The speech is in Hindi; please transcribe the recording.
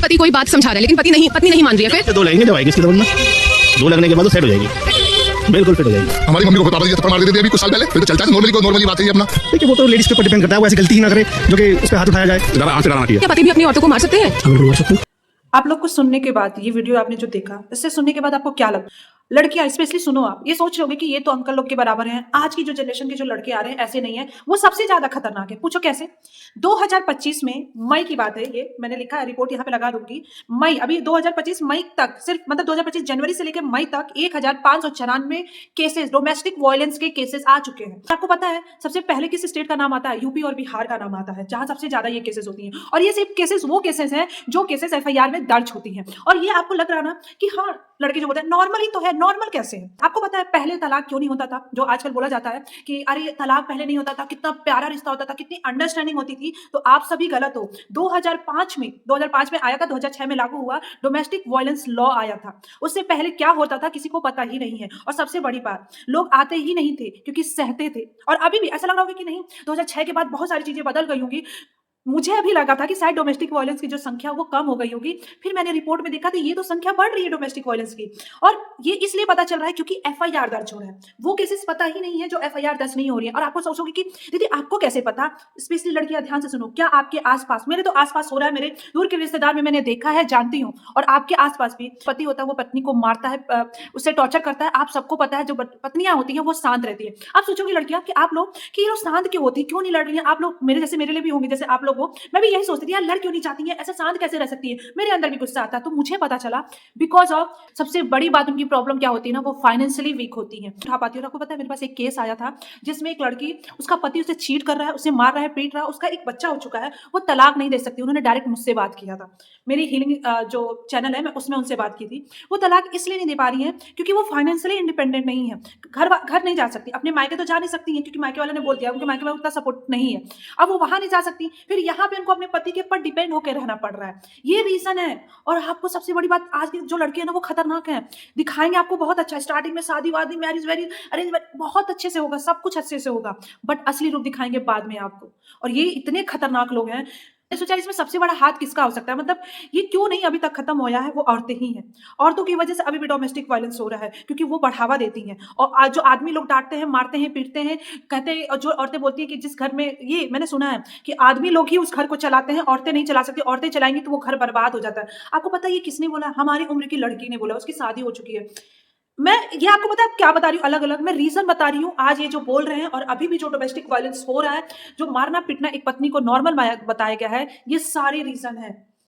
पति कोई बात समझा रहा है लेकिन पत्नी नहीं मान रही है, फिर दो लगेंगे, जब आएगी इसके दौड़ में 2 लगने के बाद तो सेट हो जाएगी, बिल्कुल फिट हो जाएगी। हमारी मम्मी को पापा जी थप्पड़ मार देते थे अभी कुछ साल पहले, फिर तो चलता है, नॉर्मली बात है ये अपना। देखिए वो तो लेडीज के ऊपर डिपेंड करता है, वो ऐसी गलती ही ना करे जो कि उस पर हाथ उठाया जाए। ज़्यादा आंख से डराना चाहिए। क्या पति भी अपनी औरतों को मार सकते हैं? बिल्कुल मार सकते हैं। आप लोग को सुनने के बाद, ये वीडियो आपने जो देखा, इससे सुनने के बाद आपको क्या लगा? लड़कियां स्पेशली सुनो, आप ये सोच रहे होगे कि ये तो अंकल लोग के बराबर हैं। आज की जो जनरेशन के जो लड़के आ रहे हैं ऐसे नहीं है, वो सबसे ज्यादा खतरनाक है। पूछो कैसे? 2025 में मई की बात है, ये मैंने लिखा है, रिपोर्ट यहाँ पे लगा दूंगी। मई, अभी 2025 मई तक, सिर्फ मतलब 2025 जनवरी से लेकर मई तक 1594 केसेस, डोमेस्टिक वायलेंस के केसेस आ चुके हैं। आपको पता है सबसे पहले किस स्टेट का नाम आता है? यूपी और बिहार का नाम आता है, जहां सबसे ज्यादा ये केसेस होती हैं। और ये सिर्फ केसेस, वो केसेस हैं जो केसेस एफआईआर में दर्ज होती हैं। और ये आपको लग रहा ना कि हाँ लड़के जो बोलते हैं नॉर्मल ही तो है, नॉर्मल कैसे है? आपको पता है पहले तलाक क्यों नहीं होता था? जो आजकल बोला जाता है कि अरे तलाक पहले नहीं होता था, कितना प्यारा रिश्ता होता था, कितनी अंडरस्टैंडिंग होती थी, तो आप सभी गलत हो। 2005 में आया था, 2006 में लागू हुआ, डोमेस्टिक वायलेंस लॉ आया था। उससे पहले क्या होता था किसी को पता ही नहीं है। और सबसे बड़ी बात, लोग आते ही नहीं थे क्योंकि सहते थे। और अभी भी ऐसा लग रहा होगा कि नहीं 2006 के बाद बहुत सारी चीजें बदल गई होंगी। मुझे अभी लगा था कि शायद डोमेस्टिक वायलेंस की जो संख्या वो कम हो गई होगी, फिर मैंने रिपोर्ट में देखा तो ये तो संख्या बढ़ रही है डोमेस्टिक वायलेंस की। और ये इसलिए पता चल रहा है क्योंकि एफआईआर दर्ज हो रहा है। वो केसेस पता ही नहीं है जो एफआईआर दर्ज नहीं हो रही है। और आपको सोचोगे कि दीदी आपको कैसे पता? स्पेशली लड़कियां ध्यान से सुनो, क्या आपके आसपास, मेरे तो आसपास हो रहा है, मेरे दूर के रिश्तेदार में मैंने देखा है, जानती हूँ। और आपके आसपास भी पति होता है, वो पत्नी को मारता है, उससे टॉर्चर करता है। आप सबको पता है जो पत्नियां होती हैं वो शांत रहती है। आप सोचोगे लड़कियां कि आप लोग कि ये लोग शांत क्यों होती, क्यों नहीं लड़ रही है? आप लोग मेरे जैसे, मेरे लिए भी होंगे जैसे आप लोग हो। मैं भी यही सोचती थी यार लड़ क्यों नहीं चाहती है, ऐसा शांत कैसे रह सकती है? मेरे अंदर भी गुस्सा आता है। तो मुझे पता चला बिकॉज ऑफ, सबसे बड़ी बात उनकी प्रॉब्लम क्या होती है ना, वो फाइनेंशियली वीक होती है, उठा पाती है। आपको पता है मेरे पास एक केस आया था जिसमें एक लड़की, उसका पति उसे चीट कर रहा है, उसे मार रहा है, पीट रहा है, उसका एक बच्चा हो चुका है, वो तलाक नहीं दे सकती। उन्होंने डायरेक्ट मुझसे बात किया था, मेरी हीलिंग जो चैनल है मैं उसमें उनसे बात की थी। वो तलाक इसलिए नहीं दे पा रही है क्योंकि वो फाइनेंशियली इंडिपेंडेंट नहीं है। घर नहीं जा सकती, अपने मायके तो जा नहीं सकती है क्योंकि मायके वाले ने बोल दिया, उनके मायके में उतना सपोर्ट नहीं है। अब वो वहां नहीं जा सकती, फिर यहाँ पे उनको अपने पति के ऊपर डिपेंड होकर रहना पड़ रहा है। ये रीजन है। और आपको सबसे बड़ी बात, आज की जो लड़की है ना वो खतरनाक है। दिखाएंगे आपको बहुत अच्छा, स्टार्टिंग में शादी वादी, मैरिज वैरिज, अरेंज बहुत अच्छे से होगा, सब कुछ अच्छे से होगा, बट असली रूप दिखाएंगे बाद में आपको। और ये इतने खतरनाक लोग हैं। सोचा इसमें सबसे बड़ा हाथ किसका हो सकता है? मतलब ये क्यों नहीं अभी तक खत्म होया है? वो औरतें ही हैं। औरतों की वजह से अभी भी डोमेस्टिक वायलेंस हो रहा है क्योंकि वो बढ़ावा देती हैं। और आज जो आदमी लोग डांटते हैं, मारते हैं, पीटते हैं, कहते हैं, और जो औरतें बोलती हैं कि जिस घर में, ये मैंने सुना है कि आदमी लोग ही उस घर को चलाते हैं, औरतें नहीं चला सकती, औरतें चलाएंगी तो वो घर बर्बाद हो जाता है। आपको पता है ये किसने बोला? हमारी उम्र की लड़की ने बोला, उसकी शादी हो चुकी है। मैं ये आपको पता है क्या बता रही हूँ, अलग अलग मैं रीजन बता रही हूँ। आज ये जो बोल रहे हैं और अभी भी जो डोमेस्टिक वायलेंस हो रहा है, जो मारना पीटना एक पत्नी को नॉर्मल बताया गया है, ये सारे रीजन है।